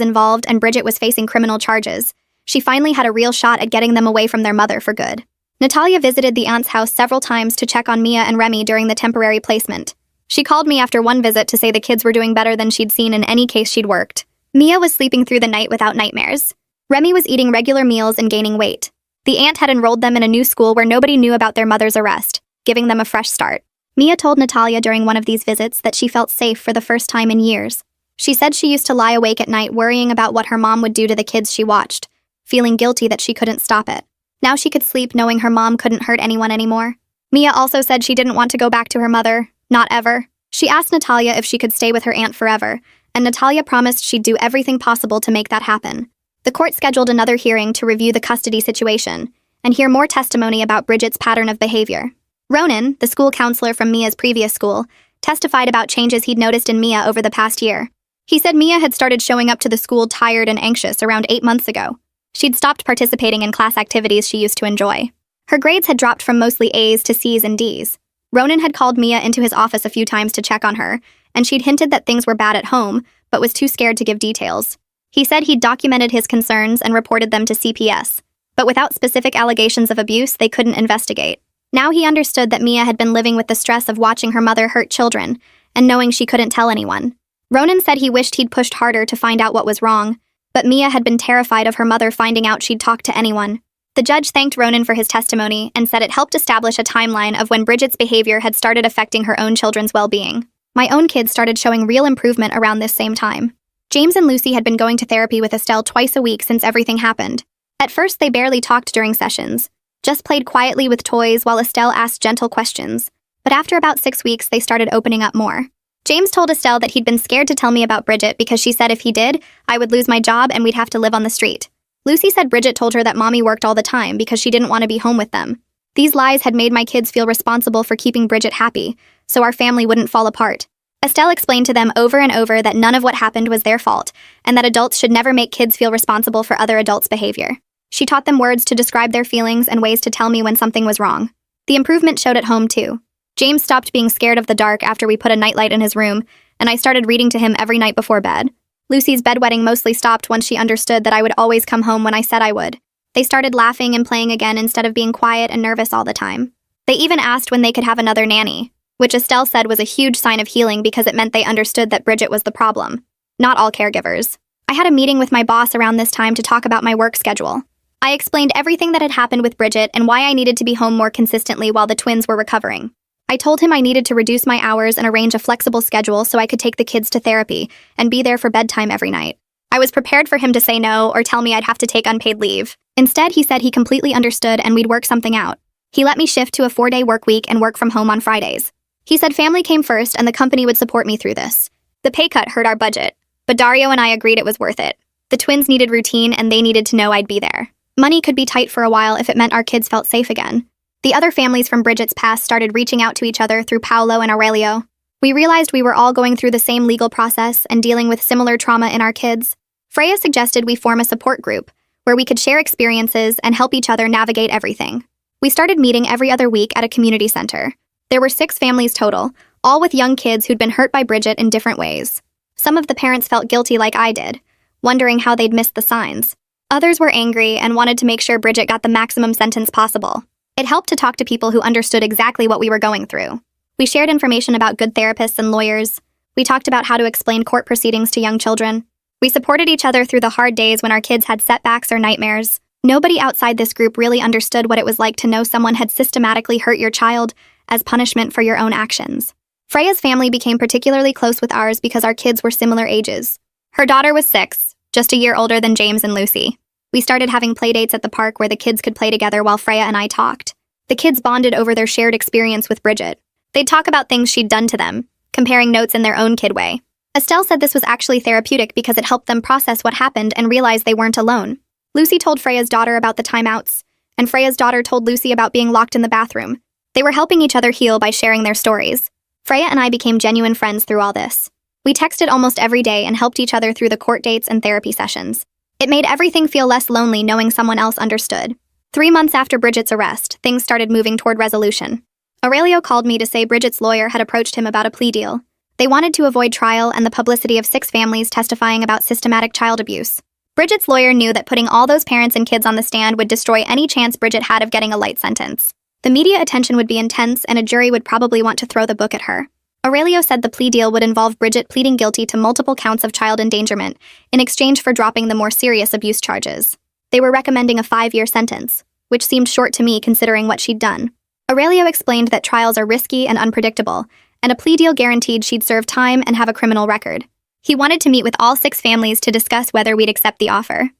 involved and Bridget was facing criminal charges, she finally had a real shot at getting them away from their mother for good. Natalia visited the aunt's house several times to check on Mia and Remy during the temporary placement. She called me after one visit to say the kids were doing better than she'd seen in any case she'd worked. Mia was sleeping through the night without nightmares. Remy was eating regular meals and gaining weight. The aunt had enrolled them in a new school where nobody knew about their mother's arrest, giving them a fresh start. Mia told Natalia during one of these visits that she felt safe for the first time in years. She said she used to lie awake at night worrying about what her mom would do to the kids she watched, feeling guilty that she couldn't stop it. Now she could sleep knowing her mom couldn't hurt anyone anymore. Mia also said she didn't want to go back to her mother, not ever. She asked Natalia if she could stay with her aunt forever, and Natalia promised she'd do everything possible to make that happen. The court scheduled another hearing to review the custody situation and hear more testimony about Bridget's pattern of behavior. Ronan, the school counselor from Mia's previous school, testified about changes he'd noticed in Mia over the past year. He said Mia had started showing up to the school tired and anxious around 8 months ago. She'd stopped participating in class activities she used to enjoy. Her grades had dropped from mostly A's to C's and D's. Ronan had called Mia into his office a few times to check on her, and she'd hinted that things were bad at home, but was too scared to give details. He said he'd documented his concerns and reported them to CPS, but without specific allegations of abuse, they couldn't investigate. Now he understood that Mia had been living with the stress of watching her mother hurt children, and knowing she couldn't tell anyone. Ronan said he wished he'd pushed harder to find out what was wrong, but Mia had been terrified of her mother finding out she'd talked to anyone. The judge thanked Ronan for his testimony and said it helped establish a timeline of when Bridget's behavior had started affecting her own children's well-being. My own kids started showing real improvement around this same time. James and Lucy had been going to therapy with Estelle twice a week since everything happened. At first, they barely talked during sessions, just played quietly with toys while Estelle asked gentle questions. But after about 6 weeks, they started opening up more. James told Estelle that he'd been scared to tell me about Bridget because she said if he did, I would lose my job and we'd have to live on the street. Lucy said Bridget told her that mommy worked all the time because she didn't want to be home with them. These lies had made my kids feel responsible for keeping Bridget happy, so our family wouldn't fall apart. Estelle explained to them over and over that none of what happened was their fault, and that adults should never make kids feel responsible for other adults' behavior. She taught them words to describe their feelings and ways to tell me when something was wrong. The improvement showed at home, too. James stopped being scared of the dark after we put a nightlight in his room, and I started reading to him every night before bed. Lucy's bedwetting mostly stopped once she understood that I would always come home when I said I would. They started laughing and playing again instead of being quiet and nervous all the time. They even asked when they could have another nanny, which Estelle said was a huge sign of healing because it meant they understood that Bridget was the problem. Not all caregivers. I had a meeting with my boss around this time to talk about my work schedule. I explained everything that had happened with Bridget and why I needed to be home more consistently while the twins were recovering. I told him I needed to reduce my hours and arrange a flexible schedule so I could take the kids to therapy and be there for bedtime every night. I was prepared for him to say no or tell me I'd have to take unpaid leave. Instead, he said he completely understood and we'd work something out. He let me shift to a 4-day work week and work from home on Fridays. He said family came first and the company would support me through this. The pay cut hurt our budget, but Dario and I agreed it was worth it. The twins needed routine and they needed to know I'd be there. Money could be tight for a while if it meant our kids felt safe again. The other families from Bridget's past started reaching out to each other through Paolo and Aurelio. We realized we were all going through the same legal process and dealing with similar trauma in our kids. Freya suggested we form a support group where we could share experiences and help each other navigate everything. We started meeting every other week at a community center. There were 6 families total, all with young kids who'd been hurt by Bridget in different ways. Some of the parents felt guilty like I did, wondering how they'd missed the signs. Others were angry and wanted to make sure Bridget got the maximum sentence possible. It helped to talk to people who understood exactly what we were going through. We shared information about good therapists and lawyers. We talked about how to explain court proceedings to young children. We supported each other through the hard days when our kids had setbacks or nightmares. Nobody outside this group really understood what it was like to know someone had systematically hurt your child as punishment for your own actions. Freya's family became particularly close with ours because our kids were similar ages. Her daughter was 6, just a year older than James and Lucy. We started having playdates at the park where the kids could play together while Freya and I talked. The kids bonded over their shared experience with Bridget. They'd talk about things she'd done to them, comparing notes in their own kid way. Estelle said this was actually therapeutic because it helped them process what happened and realize they weren't alone. Lucy told Freya's daughter about the timeouts, and Freya's daughter told Lucy about being locked in the bathroom. They were helping each other heal by sharing their stories. Freya and I became genuine friends through all this. We texted almost every day and helped each other through the court dates and therapy sessions. It made everything feel less lonely knowing someone else understood. 3 months after Bridget's arrest, things started moving toward resolution. Aurelio called me to say Bridget's lawyer had approached him about a plea deal. They wanted to avoid trial and the publicity of 6 families testifying about systematic child abuse. Bridget's lawyer knew that putting all those parents and kids on the stand would destroy any chance Bridget had of getting a light sentence. The media attention would be intense and a jury would probably want to throw the book at her. Aurelio said the plea deal would involve Bridget pleading guilty to multiple counts of child endangerment in exchange for dropping the more serious abuse charges. They were recommending a 5-year sentence, which seemed short to me considering what she'd done. Aurelio explained that trials are risky and unpredictable, and a plea deal guaranteed she'd serve time and have a criminal record. He wanted to meet with all 6 families to discuss whether we'd accept the offer.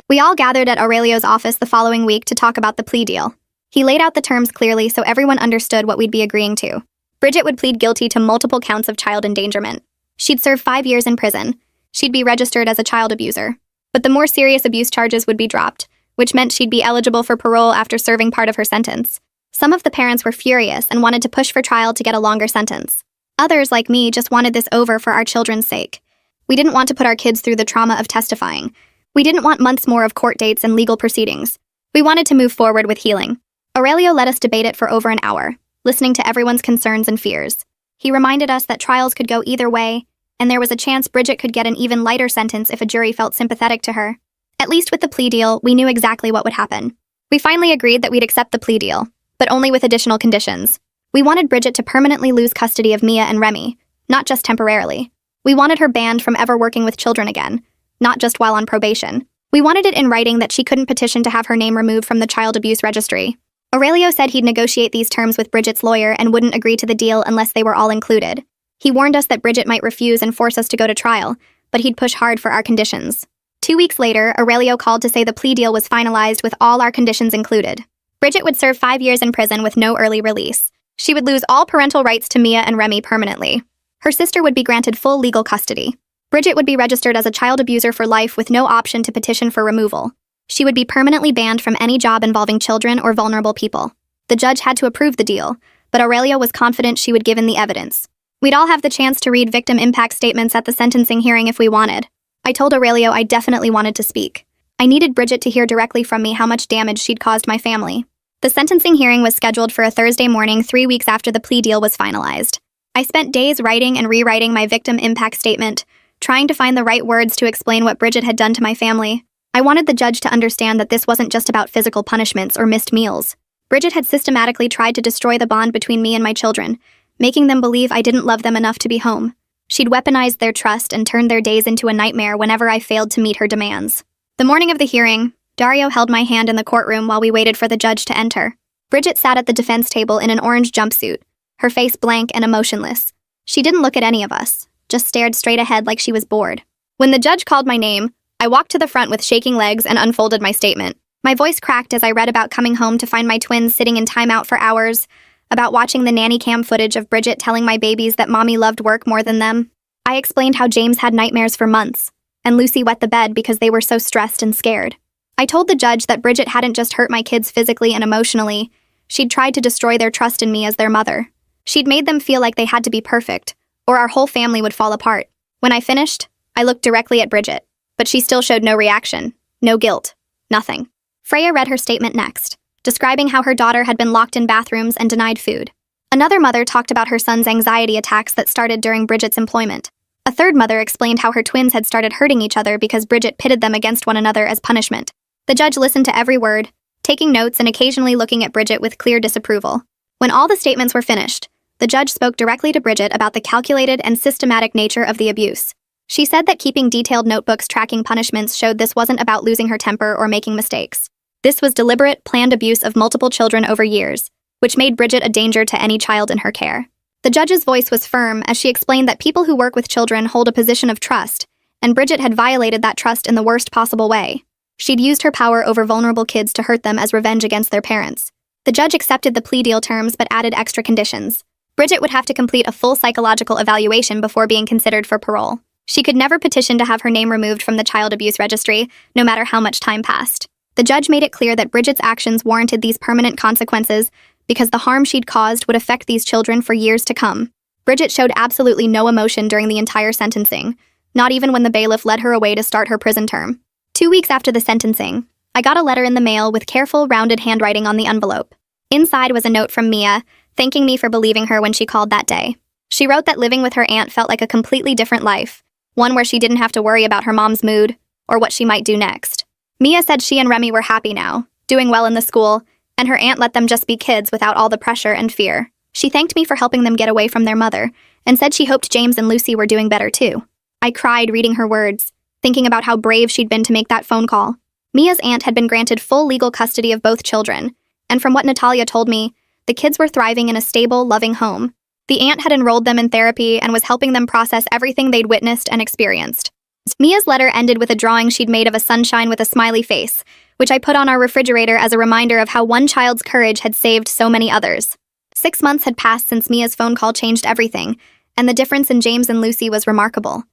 We all gathered at Aurelio's office the following week to talk about the plea deal. He laid out the terms clearly so everyone understood what we'd be agreeing to. Bridget would plead guilty to multiple counts of child endangerment. She'd serve 5 years in prison. She'd be registered as a child abuser. But the more serious abuse charges would be dropped, which meant she'd be eligible for parole after serving part of her sentence. Some of the parents were furious and wanted to push for trial to get a longer sentence. Others, like me, just wanted this over for our children's sake. We didn't want to put our kids through the trauma of testifying. We didn't want months more of court dates and legal proceedings. We wanted to move forward with healing. Aurelio let us debate it for over an hour, listening to everyone's concerns and fears. He reminded us that trials could go either way, and there was a chance Bridget could get an even lighter sentence if a jury felt sympathetic to her. At least with the plea deal, we knew exactly what would happen. We finally agreed that we'd accept the plea deal, but only with additional conditions. We wanted Bridget to permanently lose custody of Mia and Remy, not just temporarily. We wanted her banned from ever working with children again, not just while on probation. We wanted it in writing that she couldn't petition to have her name removed from the child abuse registry. Aurelio said he'd negotiate these terms with Bridget's lawyer and wouldn't agree to the deal unless they were all included. He warned us that Bridget might refuse and force us to go to trial, but he'd push hard for our conditions. 2 weeks later, Aurelio called to say the plea deal was finalized with all our conditions included. Bridget would serve 5 years in prison with no early release. She would lose all parental rights to Mia and Remy permanently. Her sister would be granted full legal custody. Bridget would be registered as a child abuser for life with no option to petition for removal. She would be permanently banned from any job involving children or vulnerable people. The judge had to approve the deal, but Aurelio was confident she would give in the evidence. We'd all have the chance to read victim impact statements at the sentencing hearing if we wanted. I told Aurelio I definitely wanted to speak. I needed Bridget to hear directly from me how much damage she'd caused my family. The sentencing hearing was scheduled for a Thursday morning 3 weeks after the plea deal was finalized. I spent days writing and rewriting my victim impact statement, trying to find the right words to explain what Bridget had done to my family. I wanted the judge to understand that this wasn't just about physical punishments or missed meals. Bridget had systematically tried to destroy the bond between me and my children, making them believe I didn't love them enough to be home. She'd weaponized their trust and turned their days into a nightmare whenever I failed to meet her demands. The morning of the hearing, Dario held my hand in the courtroom while we waited for the judge to enter. Bridget sat at the defense table in an orange jumpsuit, her face blank and emotionless. She didn't look at any of us, just stared straight ahead like she was bored. When the judge called my name, I walked to the front with shaking legs and unfolded my statement. My voice cracked as I read about coming home to find my twins sitting in timeout for hours, about watching the nanny cam footage of Bridget telling my babies that mommy loved work more than them. I explained how James had nightmares for months, and Lucy wet the bed because they were so stressed and scared. I told the judge that Bridget hadn't just hurt my kids physically and emotionally, she'd tried to destroy their trust in me as their mother. She'd made them feel like they had to be perfect, or our whole family would fall apart. When I finished, I looked directly at Bridget, but she still showed no reaction, no guilt, nothing. Freya read her statement next, describing how her daughter had been locked in bathrooms and denied food. Another mother talked about her son's anxiety attacks that started during Bridget's employment. A third mother explained how her twins had started hurting each other because Bridget pitted them against one another as punishment. The judge listened to every word, taking notes and occasionally looking at Bridget with clear disapproval. When all the statements were finished, the judge spoke directly to Bridget about the calculated and systematic nature of the abuse. She said that keeping detailed notebooks tracking punishments showed this wasn't about losing her temper or making mistakes. This was deliberate, planned abuse of multiple children over years, which made Bridget a danger to any child in her care. The judge's voice was firm as she explained that people who work with children hold a position of trust, and Bridget had violated that trust in the worst possible way. She'd used her power over vulnerable kids to hurt them as revenge against their parents. The judge accepted the plea deal terms but added extra conditions. Bridget would have to complete a full psychological evaluation before being considered for parole. She could never petition to have her name removed from the child abuse registry, no matter how much time passed. The judge made it clear that Bridget's actions warranted these permanent consequences because the harm she'd caused would affect these children for years to come. Bridget showed absolutely no emotion during the entire sentencing, not even when the bailiff led her away to start her prison term. 2 weeks after the sentencing, I got a letter in the mail with careful, rounded handwriting on the envelope. Inside was a note from Mia, thanking me for believing her when she called that day. She wrote that living with her aunt felt like a completely different life, one where she didn't have to worry about her mom's mood or what she might do next. Mia said she and Remy were happy now, doing well in the school, and her aunt let them just be kids without all the pressure and fear. She thanked me for helping them get away from their mother, and said she hoped James and Lucy were doing better too. I cried reading her words, thinking about how brave she'd been to make that phone call. Mia's aunt had been granted full legal custody of both children, and from what Natalia told me, the kids were thriving in a stable, loving home. The aunt had enrolled them in therapy and was helping them process everything they'd witnessed and experienced. Mia's letter ended with a drawing she'd made of a sunshine with a smiley face, which I put on our refrigerator as a reminder of how one child's courage had saved so many others. 6 months had passed since Mia's phone call changed everything, and the difference in James and Lucy was remarkable.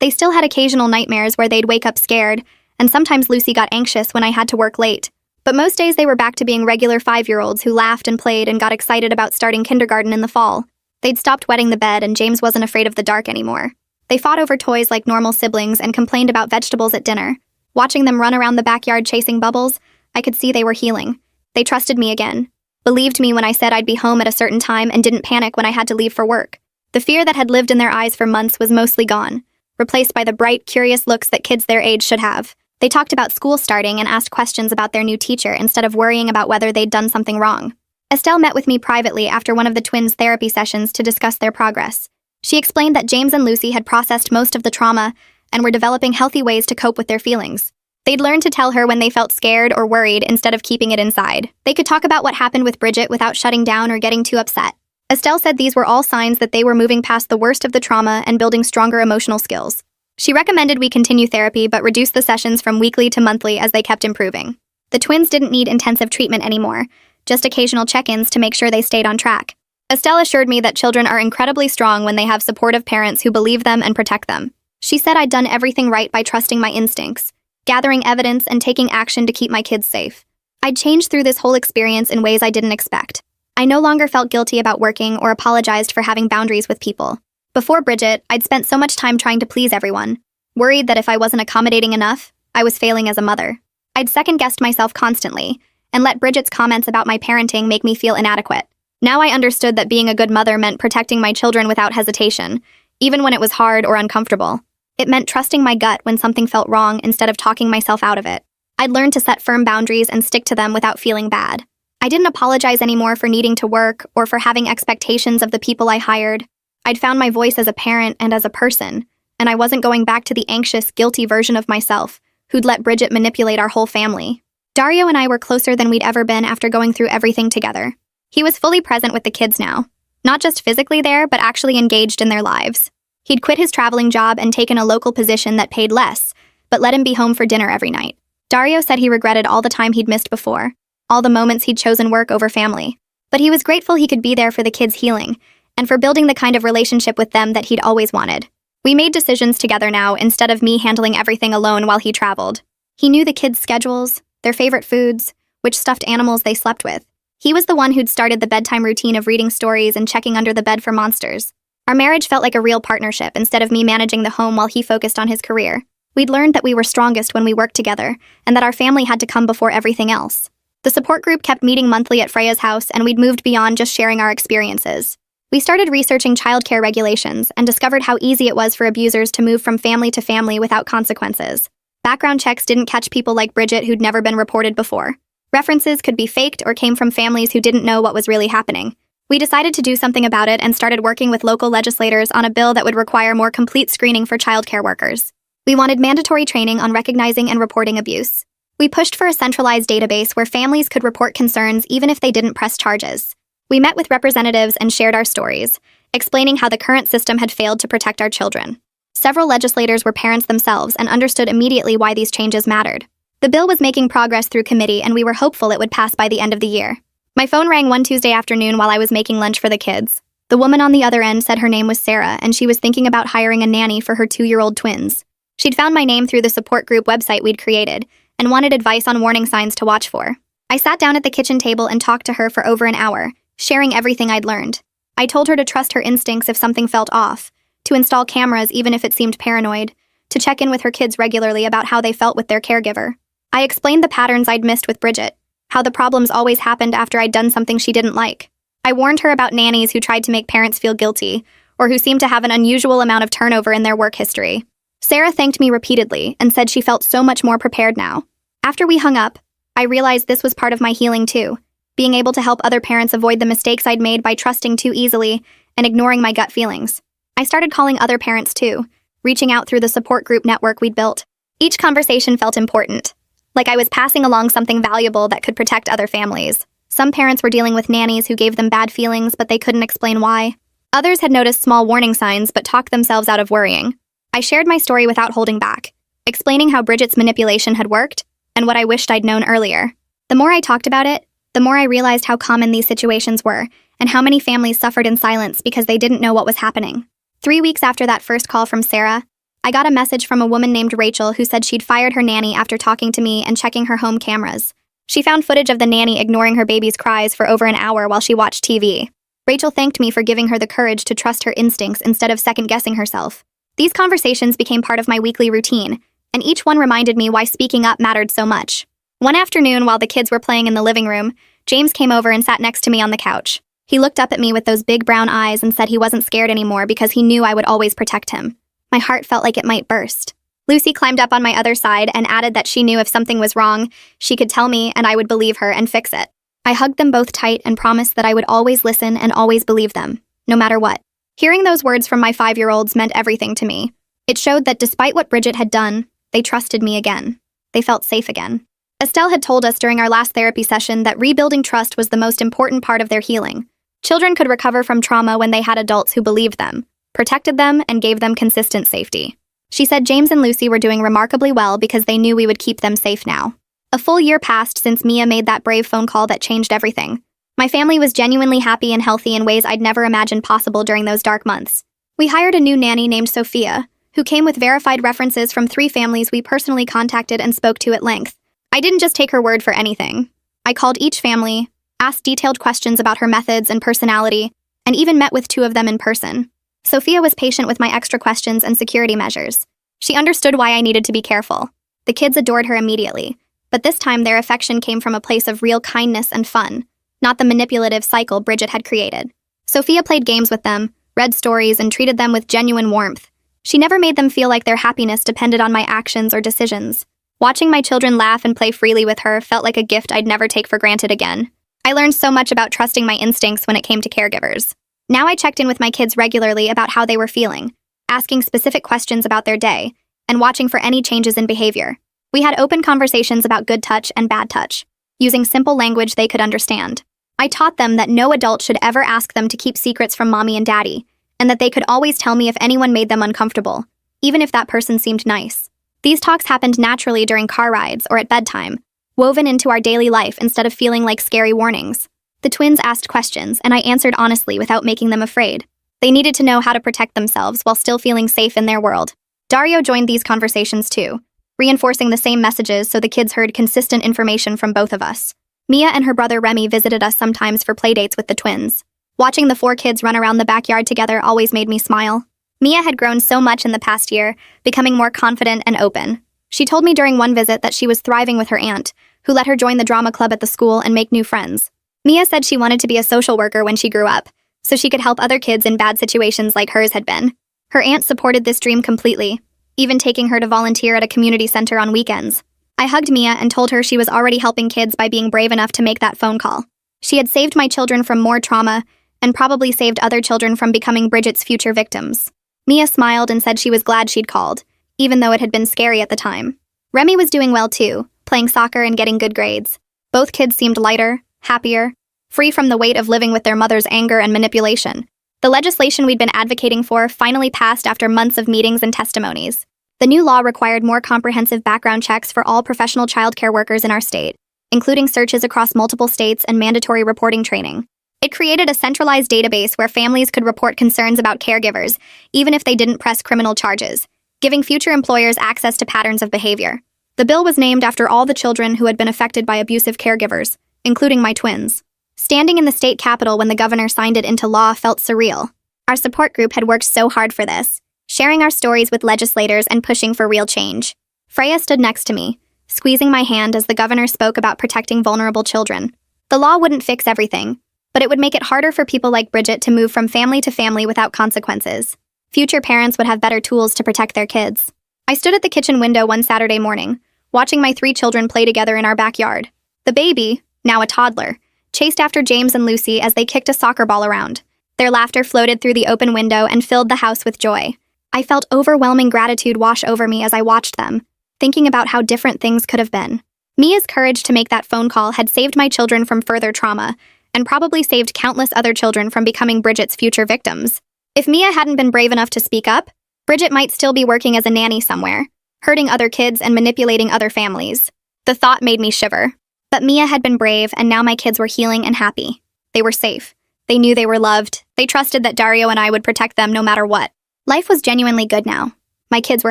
They still had occasional nightmares where they'd wake up scared, and sometimes Lucy got anxious when I had to work late. But most days they were back to being regular 5-year-olds who laughed and played and got excited about starting kindergarten in the fall. They'd stopped wetting the bed, and James wasn't afraid of the dark anymore. They fought over toys like normal siblings and complained about vegetables at dinner. Watching them run around the backyard chasing bubbles, I could see they were healing. They trusted me again, believed me when I said I'd be home at a certain time, and didn't panic when I had to leave for work. The fear that had lived in their eyes for months was mostly gone, replaced by the bright, curious looks that kids their age should have. They talked about school starting and asked questions about their new teacher instead of worrying about whether they'd done something wrong. Estelle met with me privately after one of the twins' therapy sessions to discuss their progress. She explained that James and Lucy had processed most of the trauma and were developing healthy ways to cope with their feelings. They'd learned to tell her when they felt scared or worried instead of keeping it inside. They could talk about what happened with Bridget without shutting down or getting too upset. Estelle said these were all signs that they were moving past the worst of the trauma and building stronger emotional skills. She recommended we continue therapy but reduce the sessions from weekly to monthly as they kept improving. The twins didn't need intensive treatment anymore, just occasional check-ins to make sure they stayed on track. Estelle assured me that children are incredibly strong when they have supportive parents who believe them and protect them. She said I'd done everything right by trusting my instincts, gathering evidence, and taking action to keep my kids safe. I'd changed through this whole experience in ways I didn't expect. I no longer felt guilty about working or apologized for having boundaries with people. Before Bridget, I'd spent so much time trying to please everyone, worried that if I wasn't accommodating enough, I was failing as a mother. I'd second-guessed myself constantly, and let Bridget's comments about my parenting make me feel inadequate. Now I understood that being a good mother meant protecting my children without hesitation, even when it was hard or uncomfortable. It meant trusting my gut when something felt wrong instead of talking myself out of it. I'd learned to set firm boundaries and stick to them without feeling bad. I didn't apologize anymore for needing to work or for having expectations of the people I hired. I'd found my voice as a parent and as a person, and I wasn't going back to the anxious, guilty version of myself who'd let Bridget manipulate our whole family. Dario and I were closer than we'd ever been after going through everything together. He was fully present with the kids now, not just physically there, but actually engaged in their lives. He'd quit his traveling job and taken a local position that paid less, but let him be home for dinner every night. Dario said he regretted all the time he'd missed before, all the moments he'd chosen work over family. But he was grateful he could be there for the kids' healing, and for building the kind of relationship with them that he'd always wanted. We made decisions together now instead of me handling everything alone while he traveled. He knew the kids' schedules, their favorite foods, which stuffed animals they slept with. He was the one who'd started the bedtime routine of reading stories and checking under the bed for monsters. Our marriage felt like a real partnership instead of me managing the home while he focused on his career. We'd learned that we were strongest when we worked together, and that our family had to come before everything else. The support group kept meeting monthly at Freya's house, and we'd moved beyond just sharing our experiences. We started researching childcare regulations and discovered how easy it was for abusers to move from family to family without consequences. Background checks didn't catch people like Bridget who'd never been reported before. References could be faked or came from families who didn't know what was really happening. We decided to do something about it and started working with local legislators on a bill that would require more complete screening for childcare workers. We wanted mandatory training on recognizing and reporting abuse. We pushed for a centralized database where families could report concerns even if they didn't press charges. We met with representatives and shared our stories, explaining how the current system had failed to protect our children. Several legislators were parents themselves and understood immediately why these changes mattered. The bill was making progress through committee, and we were hopeful it would pass by the end of the year. My phone rang one Tuesday afternoon while I was making lunch for the kids. The woman on the other end said her name was Sarah, and she was thinking about hiring a nanny for her 2-year-old twins. She'd found my name through the support group website we'd created, and wanted advice on warning signs to watch for. I sat down at the kitchen table and talked to her for over an hour, sharing everything I'd learned. I told her to trust her instincts if something felt off, to install cameras even if it seemed paranoid, to check in with her kids regularly about how they felt with their caregiver. I explained the patterns I'd missed with Bridget, how the problems always happened after I'd done something she didn't like. I warned her about nannies who tried to make parents feel guilty, or who seemed to have an unusual amount of turnover in their work history. Sarah thanked me repeatedly and said she felt so much more prepared now. After we hung up, I realized this was part of my healing too, being able to help other parents avoid the mistakes I'd made by trusting too easily and ignoring my gut feelings. I started calling other parents too, reaching out through the support group network we'd built. Each conversation felt important, like I was passing along something valuable that could protect other families. Some parents were dealing with nannies who gave them bad feelings, but they couldn't explain why. Others had noticed small warning signs but talked themselves out of worrying. I shared my story without holding back, explaining how Bridget's manipulation had worked and what I wished I'd known earlier. The more I talked about it, the more I realized how common these situations were and how many families suffered in silence because they didn't know what was happening. 3 weeks after that first call from Sarah, I got a message from a woman named Rachel who said she'd fired her nanny after talking to me and checking her home cameras. She found footage of the nanny ignoring her baby's cries for over an hour while she watched TV. Rachel thanked me for giving her the courage to trust her instincts instead of second-guessing herself. These conversations became part of my weekly routine, and each one reminded me why speaking up mattered so much. One afternoon, while the kids were playing in the living room, James came over and sat next to me on the couch. He looked up at me with those big brown eyes and said he wasn't scared anymore because he knew I would always protect him. My heart felt like it might burst. Lucy climbed up on my other side and added that she knew if something was wrong, she could tell me and I would believe her and fix it. I hugged them both tight and promised that I would always listen and always believe them, no matter what. Hearing those words from my 5-year-olds meant everything to me. It showed that despite what Bridget had done, they trusted me again. They felt safe again. Estelle had told us during our last therapy session that rebuilding trust was the most important part of their healing. Children could recover from trauma when they had adults who believed them, protected them, and gave them consistent safety. She said James and Lucy were doing remarkably well because they knew we would keep them safe now. A full year passed since Mia made that brave phone call that changed everything. My family was genuinely happy and healthy in ways I'd never imagined possible during those dark months. We hired a new nanny named Sophia, who came with verified references from 3 families we personally contacted and spoke to at length. I didn't just take her word for anything. I called each family, asked detailed questions about her methods and personality, and even met with 2 of them in person. Sophia was patient with my extra questions and security measures. She understood why I needed to be careful. The kids adored her immediately, but this time their affection came from a place of real kindness and fun, not the manipulative cycle Bridget had created. Sophia played games with them, read stories, and treated them with genuine warmth. She never made them feel like their happiness depended on my actions or decisions. Watching my children laugh and play freely with her felt like a gift I'd never take for granted again. I learned so much about trusting my instincts when it came to caregivers. Now I checked in with my kids regularly about how they were feeling, asking specific questions about their day, and watching for any changes in behavior. We had open conversations about good touch and bad touch, using simple language they could understand. I taught them that no adult should ever ask them to keep secrets from mommy and daddy, and that they could always tell me if anyone made them uncomfortable, even if that person seemed nice. These talks happened naturally during car rides or at bedtime, woven into our daily life instead of feeling like scary warnings. The twins asked questions, and I answered honestly without making them afraid. They needed to know how to protect themselves while still feeling safe in their world. Dario joined these conversations too, reinforcing the same messages so the kids heard consistent information from both of us. Mia and her brother Remy visited us sometimes for playdates with the twins. Watching the 4 kids run around the backyard together always made me smile. Mia had grown so much in the past year, becoming more confident and open. She told me during one visit that she was thriving with her aunt, who let her join the drama club at the school and make new friends. Mia said she wanted to be a social worker when she grew up, so she could help other kids in bad situations like hers had been. Her aunt supported this dream completely, even taking her to volunteer at a community center on weekends. I hugged Mia and told her she was already helping kids by being brave enough to make that phone call. She had saved my children from more trauma and probably saved other children from becoming Bridget's future victims. Mia smiled and said she was glad she'd called, even though it had been scary at the time. Remy was doing well too, playing soccer and getting good grades. Both kids seemed lighter, happier, free from the weight of living with their mother's anger and manipulation. The legislation we'd been advocating for finally passed after months of meetings and testimonies. The new law required more comprehensive background checks for all professional childcare workers in our state, including searches across multiple states and mandatory reporting training. It created a centralized database where families could report concerns about caregivers, even if they didn't press criminal charges, giving future employers access to patterns of behavior. The bill was named after all the children who had been affected by abusive caregivers, including my twins. Standing in the state capitol when the governor signed it into law felt surreal. Our support group had worked so hard for this, sharing our stories with legislators and pushing for real change. Freya stood next to me, squeezing my hand as the governor spoke about protecting vulnerable children. The law wouldn't fix everything, but it would make it harder for people like Bridget to move from family to family without consequences. Future parents would have better tools to protect their kids. I stood at the kitchen window one Saturday morning, watching my 3 children play together in our backyard. The baby, now a toddler, chased after James and Lucy as they kicked a soccer ball around. Their laughter floated through the open window and filled the house with joy. I felt overwhelming gratitude wash over me as I watched them, thinking about how different things could have been. Mia's courage to make that phone call had saved my children from further trauma, and probably saved countless other children from becoming Bridget's future victims. If Mia hadn't been brave enough to speak up, Bridget might still be working as a nanny somewhere, hurting other kids and manipulating other families. The thought made me shiver. But Mia had been brave, and now my kids were healing and happy. They were safe. They knew they were loved. They trusted that Dario and I would protect them no matter what. Life was genuinely good now. My kids were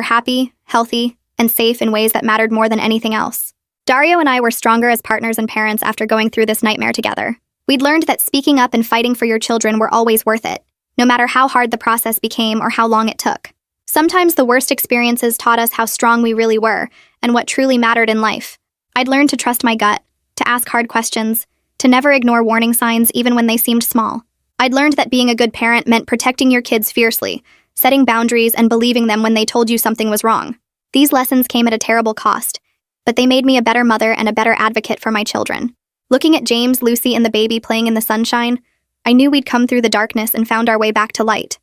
happy, healthy, and safe in ways that mattered more than anything else. Dario and I were stronger as partners and parents after going through this nightmare together. We'd learned that speaking up and fighting for your children were always worth it, no matter how hard the process became or how long it took. Sometimes the worst experiences taught us how strong we really were and what truly mattered in life. I'd learned to trust my gut, to ask hard questions, to never ignore warning signs even when they seemed small. I'd learned that being a good parent meant protecting your kids fiercely, setting boundaries and believing them when they told you something was wrong. These lessons came at a terrible cost, but they made me a better mother and a better advocate for my children. Looking at James, Lucy, and the baby playing in the sunshine, I knew we'd come through the darkness and found our way back to light.